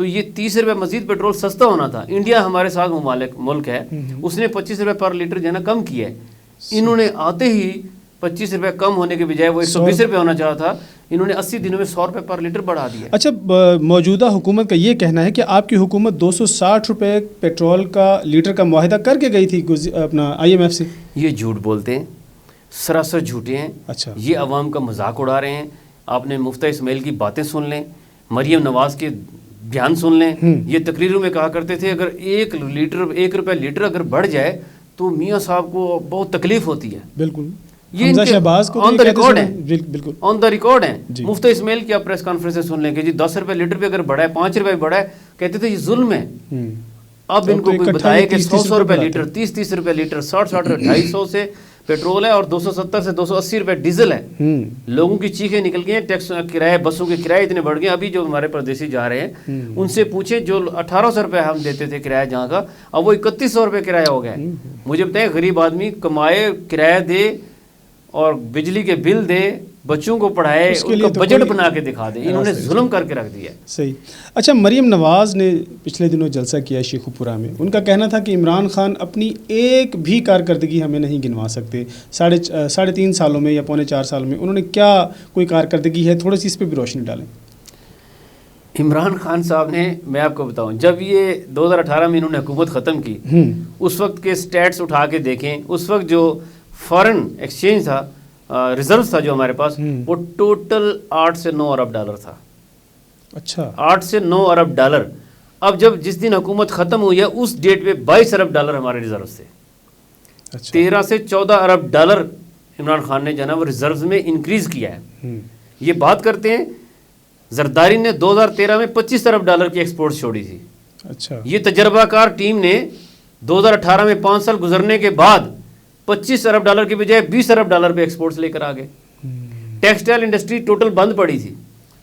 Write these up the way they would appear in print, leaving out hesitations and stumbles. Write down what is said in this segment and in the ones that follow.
تو یہ 30 روپے مزید پیٹرول سستا ہونا تھا. انڈیا ہمارے ساتھ ملک ہے, اس نے 25 روپے پر لیٹر جو ہے نا کم کیا ہے. انہوں نے آتے ہی 25 روپے کم ہونے کے بجائے وہ 120 روپے ہونا چاہا تھا, انہوں نے 80 دنوں میں 100 روپے پر لیٹر بڑھا دیا. اچھا, موجودہ حکومت کا یہ کہنا ہے کہ آپ کی حکومت 260 روپے پیٹرول کا لیٹر کا معاہدہ کر کے گئی تھی اپنا IMF سے. یہ جھوٹ بولتے ہیں, سراسر جھوٹے ہیں. اچھا, یہ عوام کا مذاق اڑا رہے ہیں. آپ نے مفتیٰ اسماعیل کی باتیں سن لیں, مریم نواز کے بیان سن لیں. یہ تقریروں میں کہا کرتے تھے اگر 1 روپے لیٹر اگر بڑھ جائے تو میاں صاحب کو بہت تکلیف ہوتی ہے. بالکل, یہ آن دا ریکارڈ ہے, بالکل آن دا ریکارڈ ہے. مفتیٰ اسماعیل کی آپ پریس کانفرنس سن لیں کہ جی 10 روپے لیٹر پہ اگر بڑھا ہے, 5 روپے بڑھا ہے, کہتے تھے یہ ظلم ہے. اب ان کو کوئی بتائے کہ 100 روپے لیٹر, 30 روپے لیٹر, 60 250 سے پیٹرول ہے اور 270 سے 280 روپے ڈیزل ہے. لوگوں کی چیخیں نکل گئی ہیں, ٹیکس کرایہ, بسوں کے کرایے اتنے بڑھ گئے. ابھی جو ہمارے پردیسی جا رہے ہیں ان سے پوچھیں, جو 1800 روپے ہم دیتے تھے کرایہ جہاں کا, اب وہ 3100 روپے کرایہ ہو گیا. مجھے بتائیں, غریب آدمی کمائے, کرایہ دے اور بجلی کے بل دے, بچوں کو پڑھائے, ان کا بجٹ بنا کے دکھا دے. انہوں نے ظلم کر کے رکھ دیا. صحیح. اچھا, مریم نواز نے پچھلے دنوں جلسہ کیا شیخو پورہ میں. ان کا کہنا تھا کہ عمران خان اپنی ایک بھی کارکردگی ہمیں نہیں گنوا سکتے. 3.5 سالوں میں یا 4.25 سالوں میں انہوں نے کیا کوئی کارکردگی ہے, تھوڑی سی اس پہ بھی روشنی ڈالیں. عمران خان صاحب نے, میں آپ کو بتاؤں, جب یہ 2018 میں انہوں نے حکومت ختم کی, اس وقت کے سٹیٹس اٹھا کے دیکھیں. اس وقت جو فارن ایکسچینج تھا, ریزرو تھا جو ہمارے پاس, وہ ٹوٹل 8 سے 9 ارب ڈالر تھا. اچھا, 8 سے 9 ارب ڈالر. اب جب جس دن حکومت ختم ہوئی ہے اس ڈیٹ پہ 22 ارب ڈالر ہمارے ریزرو سے. 13 سے 14 ارب ڈالر عمران خان نے جو ہے نا وہ ریزروز میں انکریز کیا ہے. یہ بات کرتے ہیں, زرداری نے 2013 میں 25 ارب ڈالر کی ایکسپورٹ چھوڑی تھی. اچھا, یہ تجربہ کار ٹیم نے 2018 میں 5 سال گزرنے کے بعد 25 ارب ڈالر کے بجائے 20 ارب ڈالر پہ ایکسپورٹس لے کر آ گئے. ٹیکسٹائل انڈسٹری ٹوٹل بند پڑی تھی.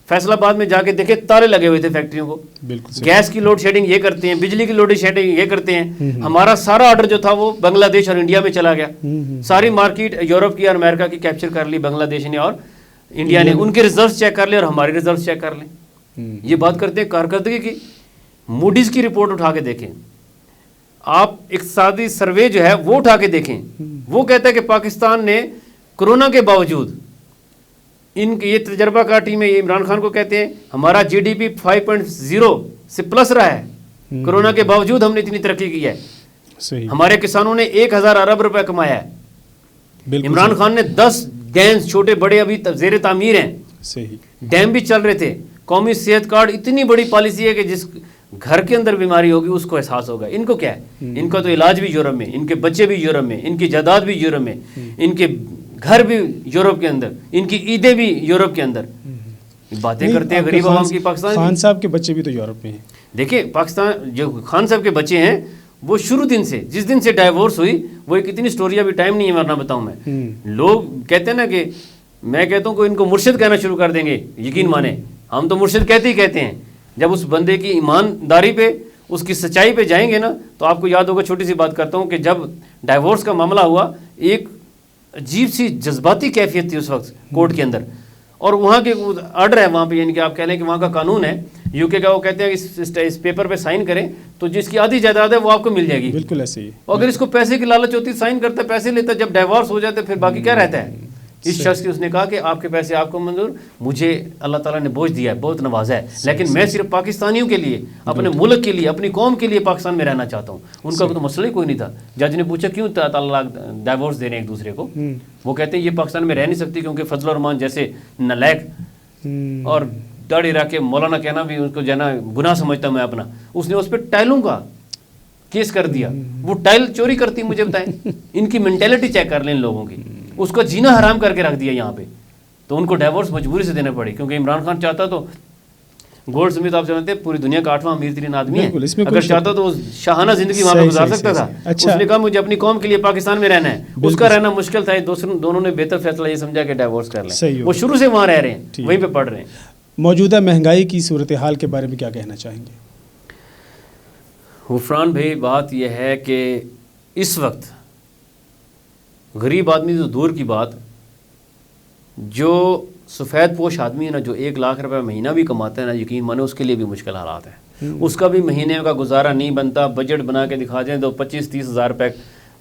فیصل آباد میں جا کے دیکھے تالے لگے ہوئے تھے فیکٹریوں کو. گیس کی لوڈ شیڈنگ یہ کرتے ہیں, بجلی کی لوڈ شیڈنگ یہ کرتے ہیں. ہمارا سارا آرڈر جو تھا وہ بنگلہ دیش اور انڈیا میں چلا گیا. ساری مارکیٹ یورپ کی اور امریکہ کی کیپچر کر لی بنگلہ دیش نے اور انڈیا نے. ان کے ریزلٹس چیک کر لیں اور ہمارے ریزلٹس چیک کر لیں. یہ بات کرتے ہیں کارکردگی کی. موڈیز کی رپورٹ اٹھا کے دیکھیں, آپ اقتصادی سروے جو ہے وہ اٹھا کے دیکھیں. وہ کہتا ہے کہ پاکستان نے کرونا کے باوجود, ان کی یہ تجربہ کار ٹیم ہے, یہ عمران خان کو کہتے ہیں, ہمارا GDP 5.0 سے پلس رہا ہے. کرونا کے باوجود ہم نے اتنی ترقی کی ہے. ہمارے کسانوں نے 1000 ارب روپے کمایا ہے. عمران خان نے 10 ڈیمز چھوٹے بڑے ابھی زیر تعمیر ہیں. ڈیم بھی چل رہے تھے. قومی صحت کارڈ اتنی بڑی پالیسی ہے کہ جس گھر کے اندر بیماری ہوگی اس کو احساس ہوگا. ان کو کیا ہے, ان کا تو علاج بھی یورپ میں, ان کے بچے بھی یورپ میں, ان کی جائیداد بھی یورپ میں, ان کے گھر بھی یورپ کے اندر, ان کی عیدیں بھی یورپ کے اندر. باتیں کرتے ہیں غریب عوام کی. پاکستان خان صاحب کے بچے بھی تو یورپ میں ہیں. دیکھیں پاکستان جو خان صاحب کے بچے ہیں وہ شروع دن سے, جس دن سے ڈائیورس ہوئی, وہ ایک اتنی سٹوری, ابھی ٹائم نہیں ہے ورنہ بتاؤں میں. لوگ کہتے ہیں نا کہ میں کہتا ہوں کہ ان کو مرشد کہنا شروع کر دیں گے, یقین مانیں ہم تو مرشد کہتے ہی کہتے ہیں. جب اس بندے کی ایمانداری پہ, اس کی سچائی پہ جائیں گے نا, تو آپ کو یاد ہوگا, چھوٹی سی بات کرتا ہوں کہ جب ڈائیورس کا معاملہ ہوا, ایک عجیب سی جذباتی کیفیت تھی اس وقت کورٹ کے اندر. اور وہاں کے آرڈر ہے وہاں پہ, یعنی کہ آپ کہہ لیں کہ وہاں کا قانون ہے UK کا, وہ کہتے ہیں کہ اس پیپر پہ سائن کریں تو جس کی آدھی جائیداد ہے وہ آپ کو مل جائے گی. بالکل ایسے ہی. اور اگر اس کو پیسے کی لالچ ہوتی, سائن کرتا ہے, پیسے لیتا, جب ڈائیورس ہو جاتا ہے پھر باقی کیا رہتا ہے. اس شخص کی اس نے کہا کہ آپ کے پیسے آپ کو منظور, مجھے اللہ تعالیٰ نے بوجھ دیا ہے, بہت نوازا ہے, لیکن میں صرف پاکستانیوں کے لیے, اپنے ملک کے لیے, اپنی قوم کے لیے پاکستان میں رہنا چاہتا ہوں. ان کا تو مسئلہ ہی کوئی نہیں تھا. جج نے پوچھا کیوں تعالیٰ ڈائیورس دے رہے ہیں ایک دوسرے کو, وہ کہتے ہیں یہ پاکستان میں رہ نہیں سکتی کیونکہ فضل الرحمان جیسے نالائق اور داڑھی رکھ کے مولانا کہنا بھی اس کو جو ہے نا گناہ سمجھتا میں اپنا. اس نے اس پہ ٹائلوں کا کیس کر دیا. وہ ٹائل چوری کرتی, مجھے بتائیں, ان کی مینٹیلٹی چیک کر لیں ان لوگوں کی. اس کو جینا حرام کر کے رکھ دیا یہاں پہ, تو ان کو ڈائیورس مجبوری سے دینے پڑی. کیونکہ عمران خان چاہتا تو, گولڈ سمتھ آپ جانتے ہیں پوری دنیا کا 8واں امیر ترین آدمی ہے, اگر چاہتا تو شاہانہ زندگی وہاں پہ گزار سکتا تھا. اس نے کہا مجھے اپنی قوم کے لیے پاکستان میں رہنا ہے. اس کا رہنا مشکل تھا. دونوں نے بہتر فیصلہ یہ سمجھا کہ ڈائیورس کر لیں. وہ شروع سے وہاں رہ رہے ہیں, وہیں پہ پڑھ رہے ہیں. موجودہ مہنگائی کی صورتحال کے بارے میں کیا کہنا چاہیں گے؟ غفران بھائی, بات یہ ہے کہ اس وقت غریب آدمی تو دور کی بات, جو سفید پوش آدمی ہے نا, جو 1 لاکھ روپے مہینہ بھی کماتا ہے نا, یقین مانو اس کے لیے بھی مشکل حالات ہیں. اس کا بھی مہینے کا گزارا نہیں بنتا. بجٹ بنا کے دکھا دیں تو 25-30 ہزار روپے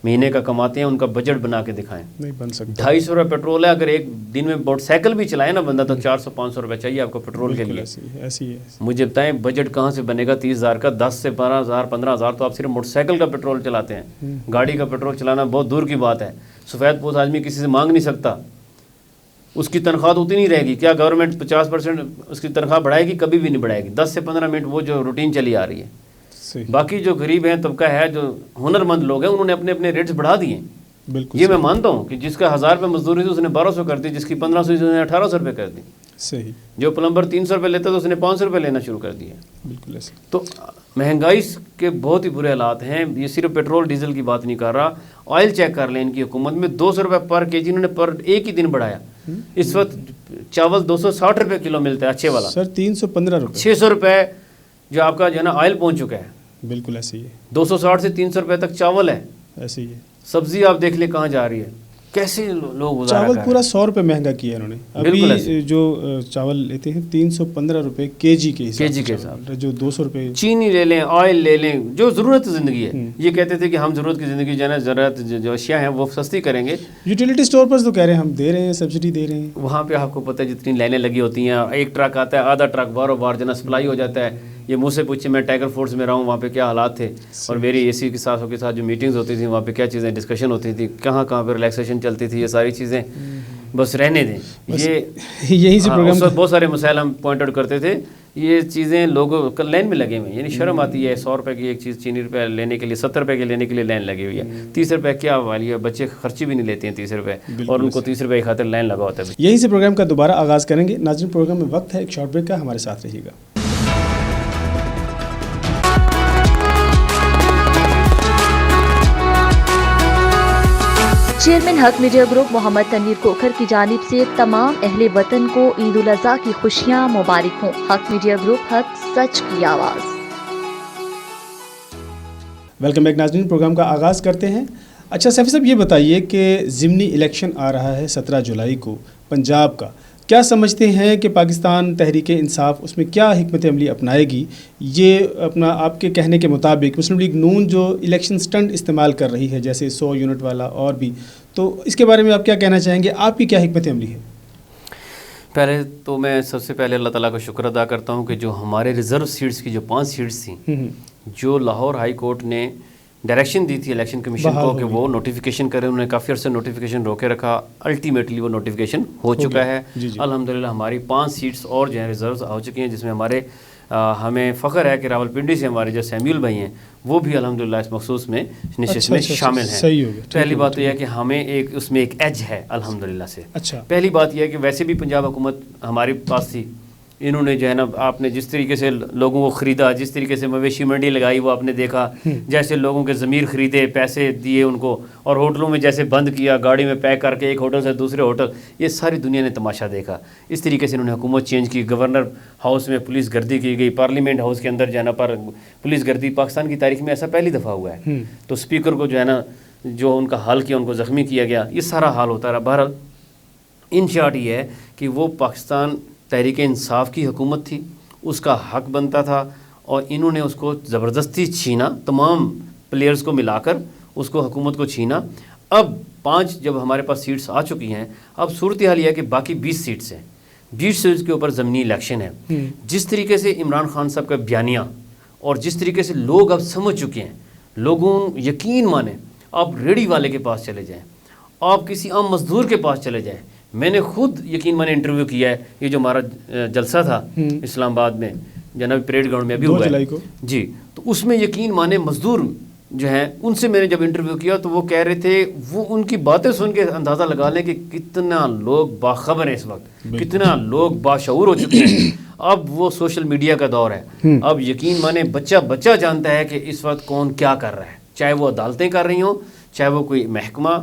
مہینے کا کماتے ہیں, ان کا بجٹ بنا کے دکھائیں. نہیں بن سکتا. 250 روپے پیٹرول ہے, اگر ایک دن میں موٹر سائیکل بھی چلائے نا بندہ تو 400-500 روپے چاہیے آپ کو پیٹرول کے لیے. ایسی ہے. مجھے بتائیں بجٹ کہاں سے بنے گا 30 ہزار کا؟ 10 سے 12 ہزار 15 ہزار تو آپ صرف موٹر سائیکل کا پیٹرول چلاتے ہیں. گاڑی کا پیٹرول چلانا بہت دور کی بات ہے. سفید پوش آدمی کسی سے مانگ نہیں سکتا, اس کی تنخواہ تو اتنی نہیں رہے گی. کیا گورنمنٹ 50% اس کی تنخواہ بڑھائے گی؟ کبھی بھی نہیں بڑھائے گی. 10 سے 15 منٹ وہ جو روٹین چلی آ رہی ہے. باقی جو غریب ہیں طبقہ ہے, جو ہنر مند لوگ ہیں, انہوں نے اپنے اپنے ریٹس بڑھا دیے. بالکل یہ میں مانتا ہوں کہ جس کا 1000 روپے مزدوری تھی اس نے 1200 کر دی, جس کی 1500 اس نے 1800 روپے کر دی. صحیح. جو پلمبر 300 روپے لیتا تو اس نے 500 روپے لینا شروع کر دیا. بالکل ایسے. تو مہنگائی کے بہت ہی برے حالات ہیں. یہ صرف پیٹرول ڈیزل کی بات نہیں کر رہا, آئل چیک کر لیں. ان کی حکومت میں 200 روپے پر کے جی انہوں نے پر ایک ہی دن بڑھایا. اس وقت چاول 260 روپے کلو ملتا ہے اچھے والا سر. 315 روپے 600 روپے جو آپ کا جو ہے نا آئل پہنچ چکا ہے. بالکل ایسے ہی ہے. 260 سے 300 روپے تک چاول ہے. ایسے ہی ہے. سبزی آپ دیکھ لیں کہاں جا رہی ہے, کیسے لوگ گزارا چاول کر رہے پورا 100 روپے مہنگا کیا انہوں نے. ابھی جو چاول لیتے ہیں 315 روپے کے جی کے حساب, جو 200 روپے. چینی لے لیں, آئل لے لیں, جو ضرورت زندگی ہے. یہ کہتے تھے کہ ہم ضرورت کی زندگی جو ہے نا ضرورت جو اشیاء ہیں وہ سستی کریں گے. یوٹیلیٹی اسٹور پر تو کہہ رہے ہیں ہم دے رہے ہیں, سبسڈی دے رہے ہیں. وہاں پہ آپ کو پتہ ہے جتنی لائنیں لگی ہوتی ہیں, ایک ٹرک آتا ہے, آدھا ٹرک باروں بار جو ہے نا سپلائی ہو جاتا ہے. یہ مجھ سے پوچھے, میں ٹائیگر فورس میں رہا ہوں, وہاں پہ کیا حالات تھے, اور میری اے سی کے ساتھ جو میٹنگز ہوتی تھیں وہاں پہ کیا چیزیں ڈسکشن ہوتی تھی, کہاں پہ ریلیکسیشن چلتی تھی. یہ ساری چیزیں بس رہنے دیں. یہی سے پروگرام بہت سارے مسائل ہم پوائنٹ آؤٹ کرتے تھے. یہ چیزیں لوگوں لائن میں لگے ہوئے ہیں. یعنی شرم آتی ہے 100 روپے کی ایک چیز چینی روپے لینے کے لیے 70 روپے کے لینے کے لیے لائن لگی ہوئی ہے. 30 روپے کیا والی ہے, بچے خرچی بھی نہیں لیتے ہیں 30 روپے, اور ان کو 30 روپے کی خاطر لائن لگا ہوتا ہے. یہی سے پروگرام کا دوبارہ آغاز کریں گے. ناظرین پروگرام میں وقت ہے ایک شارٹ بریک کا, ہمارے ساتھ رہیے گا. چیئرمین حق میڈیا گروپ محمد تنویر کوکھر کی جانب سے تمام اہل وطن کو عید الاضحیٰ کی خوشیاں مبارک ہوں. حق میڈیا گروپ, حق سچ کی آواز. ویلکم بیک ناظرین, پروگرام کا آغاز کرتے ہیں. اچھا سیفی صاحب, یہ بتائیے کہ ضمنی الیکشن آ رہا ہے 17 جولائی کو پنجاب کا. کیا سمجھتے ہیں کہ پاکستان تحریک انصاف اس میں کیا حکمت عملی اپنائے گی؟ یہ اپنا آپ کے کہنے کے مطابق مسلم لیگ نون جو الیکشن سٹنٹ استعمال کر رہی ہے, جیسے 100 یونٹ والا اور بھی, تو اس کے بارے میں آپ کیا کہنا چاہیں گے؟ آپ کی کیا حکمت عملی ہے؟ پہلے تو میں سب سے پہلے اللہ تعالیٰ کا شکر ادا کرتا ہوں کہ جو ہمارے ریزرو سیٹس کی جو 5 سیٹس تھیں, جو لاہور ہائی کورٹ نے ڈائریکشن دی تھی الیکشن کمیشن کو کہ وہ نوٹیفیکیشن کرے, انہوں نے کافی عرصے نوٹیفیکیشن روکے رکھا. الٹیمیٹلی وہ نوٹیفیکیشن ہو چکا ہے. الحمدللہ ہماری 5 سیٹس اور جو ہیں ریزروز ہو چکی ہیں, جس میں ہمیں فخر ہے کہ راولپنڈی سے ہمارے جو سیمیول بھائی ہیں وہ بھی الحمدللہ اس مخصوص میں نشست میں شامل ہیں. پہلی بات تو یہ ہے کہ ہمیں اس میں ایک ایج ہے الحمدللہ سے. پہلی بات یہ ہے کہ ویسے بھی پنجاب حکومت ہمارے پاس تھی, انہوں نے جو ہے نا آپ نے جس طریقے سے لوگوں کو خریدا, جس طریقے سے مویشی منڈی لگائی وہ آپ نے دیکھا, جیسے لوگوں کے ضمیر خریدے, پیسے دیے ان کو, اور ہوٹلوں میں جیسے بند کیا, گاڑی میں پیک کر کے ایک ہوٹل سے دوسرے ہوٹل, یہ ساری دنیا نے تماشا دیکھا. اس طریقے سے انہوں نے حکومت چینج کی. گورنر ہاؤس میں پولیس گردی کی گئی, پارلیمنٹ ہاؤس کے اندر جو ہے نا پر پولیس گردی پاکستان کی تاریخ میں ایسا پہلی دفعہ ہوا ہے. تو اسپیکر کو جو ہے نا جو ان کا حال کیا, ان کو زخمی کیا گیا, یہ سارا حال ہوتا رہا. بہرحال ان شارٹ یہ ہے کہ وہ پاکستان تحریک انصاف کی حکومت تھی, اس کا حق بنتا تھا, اور انہوں نے اس کو زبردستی چھینا, تمام پلیئرز کو ملا کر اس کو حکومت کو چھینا. اب 5 جب ہمارے پاس سیٹس آ چکی ہیں, اب صورتحال یہ ہے کہ باقی 20 سیٹس ہیں. 20 سیٹس کے اوپر ضمنی الیکشن ہے. جس طریقے سے عمران خان صاحب کا بیانیہ اور جس طریقے سے لوگ اب سمجھ چکے ہیں, لوگوں یقین مانیں, آپ ریڑھی والے کے پاس چلے جائیں, آپ کسی عام مزدور کے پاس چلے جائیں. میں نے خود یقین مانے انٹرویو کیا ہے, یہ جو ہمارا جلسہ تھا اسلام آباد میں جناب پریڈ گراؤنڈ میں ابھی ہوا ہے جی, تو اس میں یقین مانے مزدور جو ہیں ان سے میں نے جب انٹرویو کیا تو وہ کہہ رہے تھے, وہ ان کی باتیں سن کے اندازہ لگا لیں کہ کتنا لوگ باخبر ہیں اس وقت, کتنا لوگ باشعور ہو چکے ہیں. اب وہ سوشل میڈیا کا دور ہے. اب یقین مانے بچہ جانتا ہے کہ اس وقت کون کیا کر رہا ہے, چاہے وہ عدالتیں کر رہی ہوں, چاہے وہ کوئی محکمہ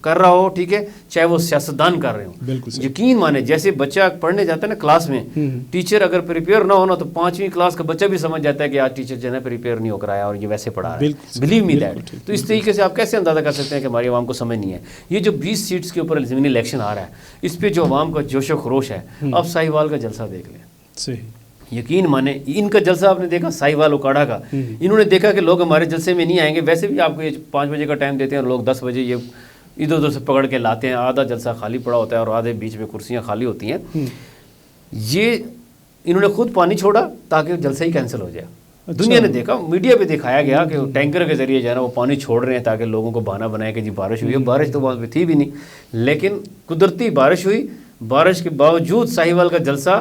کر رہا ہو, ٹھیک ہے, چاہے وہ سیاستدان کر رہے ہوں. یقین مانے جیسے بچہ پڑھنے جاتا ہے نا کلاس میں, ٹیچر اگر پریپیئر نہ ہونا تو 5ویں کلاس کا بچہ بھی سمجھ جاتا ہے کہ آج ٹیچر جو ہے نا پریپیئر نہیں ہو کر آیا اور یہ ویسے پڑھا رہا ہے. Believe me that. تو اس طریقے سے آپ کیسے اندازہ کر سکتے ہیں کہ ہماری عوام کو سمجھ نہیں ہے. یہ جو 20 سیٹس کے اوپر ضمنی الیکشن آ رہا ہے, اس پہ جو عوام کا جوش و خروش ہے, اب ساہیوال کا جلسہ دیکھ لیں. یقین مانے ان کا جلسہ آپ نے دیکھا ساہیوال اکاڑا کا، انہوں نے دیکھا کہ لوگ ہمارے جلسے میں نہیں آئیں گے، ویسے بھی آپ کو یہ 5 بجے کا ٹائم دیتے ہیں اور لوگ 10 بجے یہ ادھر ادھر سے پکڑ کے لاتے ہیں، آدھا جلسہ خالی پڑا ہوتا ہے اور آدھے بیچ میں کرسیاں خالی ہوتی ہیں. یہ انہوں نے خود پانی چھوڑا تاکہ جلسہ ہی کینسل ہو جائے. دنیا نے دیکھا، میڈیا پہ دکھایا گیا کہ ٹینکر کے ذریعے جو ہے نا وہ پانی چھوڑ رہے ہیں تاکہ لوگوں کو بہانہ بنائے کہ جی بارش ہوئی ہے. بارش تو وہاں پہ تھی بھی نہیں، لیکن قدرتی بارش ہوئی. بارش کے باوجود ساہیوال کا جلسہ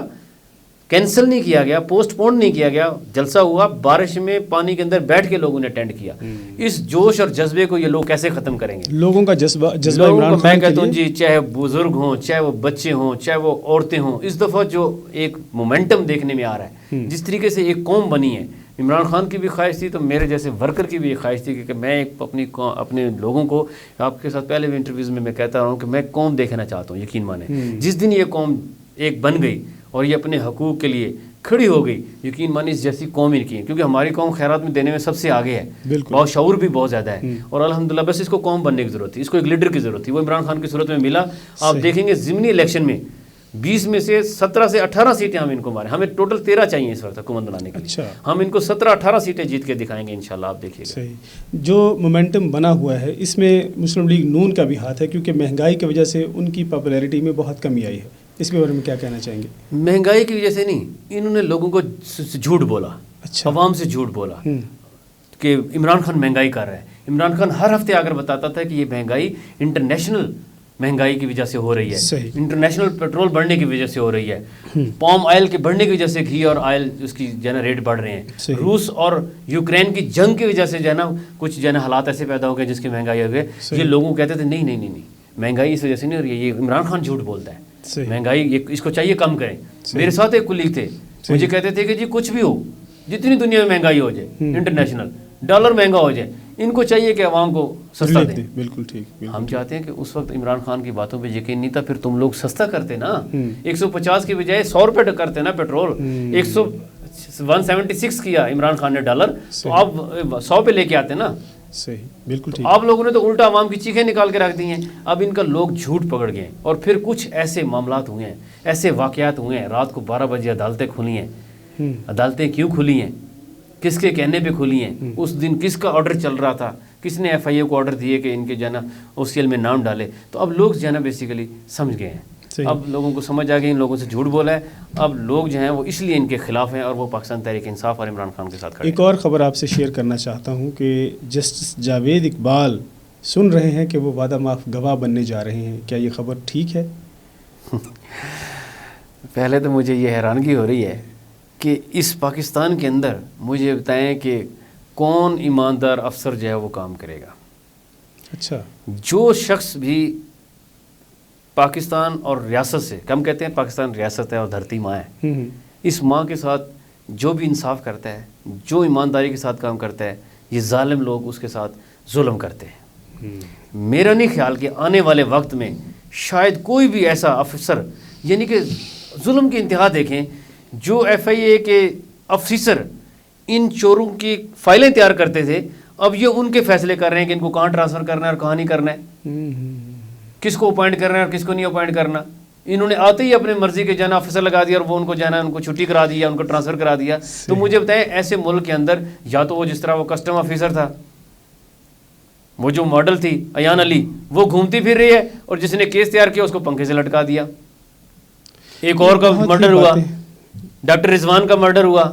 کینسل نہیں کیا گیا، پوسٹ پون نہیں کیا گیا، جلسہ ہوا. بارش میں پانی کے اندر بیٹھ کے لوگوں نے اٹینڈ کیا. اس جوش اور جذبے کو یہ لوگ کیسے ختم کریں گے؟ لوگوں کا جذبہ لوگوں کو میں کہتا ہوں جی، چاہے بزرگ ہوں، چاہے وہ بچے ہوں، چاہے وہ عورتیں ہوں، اس دفعہ جو ایک مومنٹم دیکھنے میں آ رہا ہے، جس طریقے سے ایک قوم بنی ہے. عمران خان کی بھی خواہش تھی تو میرے جیسے ورکر کی بھی ایک خواہش تھی کہ میں ایک اپنے لوگوں کو، آپ کے ساتھ پہلے بھی انٹرویوز میں کہتا رہا ہوں کہ میں قوم دیکھنا چاہتا ہوں. یقین مانیں جس دن یہ قوم ایک بن گئی اور یہ اپنے حقوق کے لیے کھڑی ہو گئی، یقین مانی اس جیسی قوم ہی کی، کیونکہ ہماری قوم خیرات میں دینے میں سب سے آگے ہے، بہت شعور بھی بہت زیادہ ہے. اور الحمدللہ بس اس کو قوم بننے کی ضرورت تھی، اس کو ایک لیڈر کی ضرورت تھی. وہ عمران خان کی صورت میں ملا. آپ دیکھیں گے ضمنی الیکشن میں 20 میں سے 17 سے 18 سیٹیں ہم ان کو مارے. ہمیں ٹوٹل 13 چاہیے اس وقت حکومت بنانے کے لیے. ہم ان کو 17-18 سیٹیں جیت کے دکھائیں گے انشاءاللہ. آپ دیکھیے گا صحیح. جو مومنٹم بنا ہوا ہے اس میں مسلم لیگ نون کا بھی ہاتھ ہے، کیونکہ مہنگائی کی وجہ سے ان کی پاپولیرٹی میں بہت کمی آئی ہے. اس کے بارے میں کیا کہنا چاہیں گے؟ مہنگائی کی وجہ سے نہیں، انہوں نے لوگوں کو جھوٹ بولا. اچھا. عوام سے جھوٹ بولا کہ عمران خان مہنگائی کر رہا ہے. عمران خان ہر ہفتے آ کر بتاتا تھا کہ یہ مہنگائی انٹرنیشنل مہنگائی کی وجہ سے ہو رہی ہے، انٹرنیشنل پیٹرول بڑھنے کی وجہ سے ہو رہی ہے، پام آئل کے بڑھنے کی وجہ سے گھی اور آئل اس کی جو ہے نا ریٹ بڑھ رہے ہیں، روس اور یوکرین کی جنگ کی وجہ سے جو ہے نا کچھ جو ہے نا حالات ایسے پیدا ہو گئے جس کی مہنگائی ہو گئی. یہ لوگوں کہتے تھے نہیں مہنگائی اس وجہ سے نہیں ہو رہی ہے، یہ عمران خان جھوٹ بولتا ہے، مہنگائی اس کو چاہیے کم کریں. میرے ساتھ ایک کلیگ تھے، مجھے کہتے تھے کہ جی کچھ بھی ہو، جتنی دنیا میں مہنگائی ہو جائے، انٹرنیشنل ڈالر مہنگا ہو جائے، ان کو چاہیے کہ عوام کو سستا دیں. بالکل ٹھیک. ہم چاہتے ہیں کہ اس وقت عمران خان کی باتوں پہ یقین نہیں تھا، پھر تم لوگ سستا کرتے نا، 150 کی بجائے 100 روپے کرتے نا پیٹرول. 176 کیا عمران خان نے ڈالر، تو آپ 100 پہ لے کے آتے نا. صحیح، بالکل ٹھیک. آپ لوگوں نے تو الٹا عوام کی چیخیں نکال کے رکھ دی ہیں. اب ان کا لوگ جھوٹ پکڑ گئے. اور پھر کچھ ایسے معاملات ہوئے ہیں، ایسے واقعات ہوئے ہیں. رات کو 12 بجے عدالتیں کھلی ہیں. عدالتیں کیوں کھلی ہیں؟ کس کے کہنے پہ کھلی ہیں؟ اس دن کس کا آرڈر چل رہا تھا؟ کس نے ایف آئی اے کو آرڈر دیے کہ ان کے جانا او سی ایل میں نام ڈالے؟ تو اب لوگ جو ہے نا بیسیکلی سمجھ گئے ہیں. اب لوگوں کو سمجھ آ گئی ان لوگوں سے جھوٹ بولا ہے. اب لوگ جو ہیں وہ اس لیے ان کے خلاف ہیں اور وہ پاکستان تحریک انصاف اور عمران خان کے ساتھ کھڑے ہیں. ایک اور خبر آپ سے شیئر کرنا چاہتا ہوں کہ جسٹس جاوید اقبال سن رہے ہیں کہ وہ وعدہ معاف گواہ بننے جا رہے ہیں. کیا یہ خبر ٹھیک ہے؟ پہلے تو مجھے یہ حیرانگی ہو رہی ہے کہ اس پاکستان کے اندر مجھے بتائیں کہ کون ایماندار افسر جو ہے وہ کام کرے گا. اچھا. جو شخص بھی پاکستان اور ریاست سے، کم کہتے ہیں پاکستان ریاست ہے اور دھرتی ماں ہے، اس ماں کے ساتھ جو بھی انصاف کرتا ہے، جو ایمانداری کے ساتھ کام کرتا ہے، یہ ظالم لوگ اس کے ساتھ ظلم کرتے ہیں. میرا نہیں خیال کہ آنے والے وقت میں شاید کوئی بھی ایسا افسر، یعنی کہ ظلم کی انتہا دیکھیں، جو ایف آئی اے کے افسر ان چوروں کی فائلیں تیار کرتے تھے، اب یہ ان کے فیصلے کر رہے ہیں کہ ان کو کہاں ٹرانسفر کرنا ہے اور کہاں نہیں کرنا ہے، کس کو اپوائنٹ کرنا ہے اور کس کو نہیں اپوائنٹ کرنا. انہوں نے آتے ہی اپنے مرضی کے جانا افسر لگا دیا اور وہ ان کو جانا ان کو چھٹی کرا دیا، ان کو ٹرانسفر کرا دیا. تو مجھے بتائیں ایسے ملک کے اندر یا تو وہ جس طرح وہ کسٹم آفیسر تھا، وہ جو ماڈل تھی ایان علی، وہ گھومتی پھر رہی ہے اور جس نے کیس تیار کیا اس کو پنکھے سے لٹکا دیا. ایک اور کا مرڈر ہوا، ڈاکٹر رضوان کا مرڈر ہوا.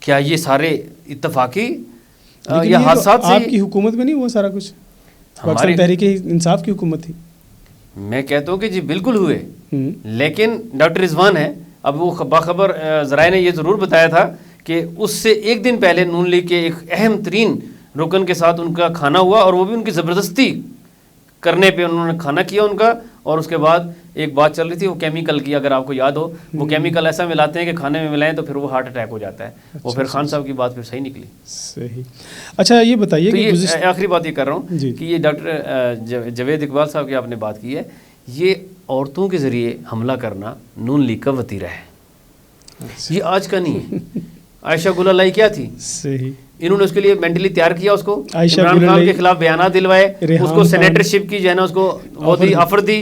کیا یہ سارے اتفاقی یا حادثات سے؟ آپ کی حکومت میں نہیں ہوا سارا کچھ؟ پاکستان تحریک انصاف کی حکومت تھی. میں کہتا ہوں کہ جی بالکل ہوئے، لیکن ڈاکٹر رضوان ہے. اب وہ باخبر ذرائع نے یہ ضرور بتایا تھا کہ اس سے ایک دن پہلے نون لیگ کے ایک اہم ترین رکن کے ساتھ ان کا کھانا ہوا اور وہ بھی ان کی زبردستی کرنے پہ انہوں نے کھانا کیا ان کا. اور اس کے بعد ایک بات چل رہی تھی وہ کیمیکل کی، اگر آپ کو یاد ہو، وہ کیمیکل ایسا ملاتے ہیں کہ کھانے میں ملائیں تو پھر وہ ہارٹ اٹیک ہو جاتا ہے. وہ پھر خان صاحب کی بات پھر صحیح نکلی. صحیح. اچھا یہ بتائیے کہ آخری بات یہ کر رہا ہوں کہ یہ ڈاکٹر جاوید اقبال صاحب کی آپ نے بات کی ہے، یہ عورتوں کے ذریعے حملہ کرنا نون لیگ کا وتیرہ ہے. یہ آج کا نہیں ہے. عائشہ گل اللہ کیا تھی؟ صحیح. انہوں نے اس کے لیے مینٹلی تیار کیا، اس کو عمران خان کے خلاف بیانات دلوائے، اس کو سینیٹر شپ کی جو ہے نا اس کو وہ دی آفر دی.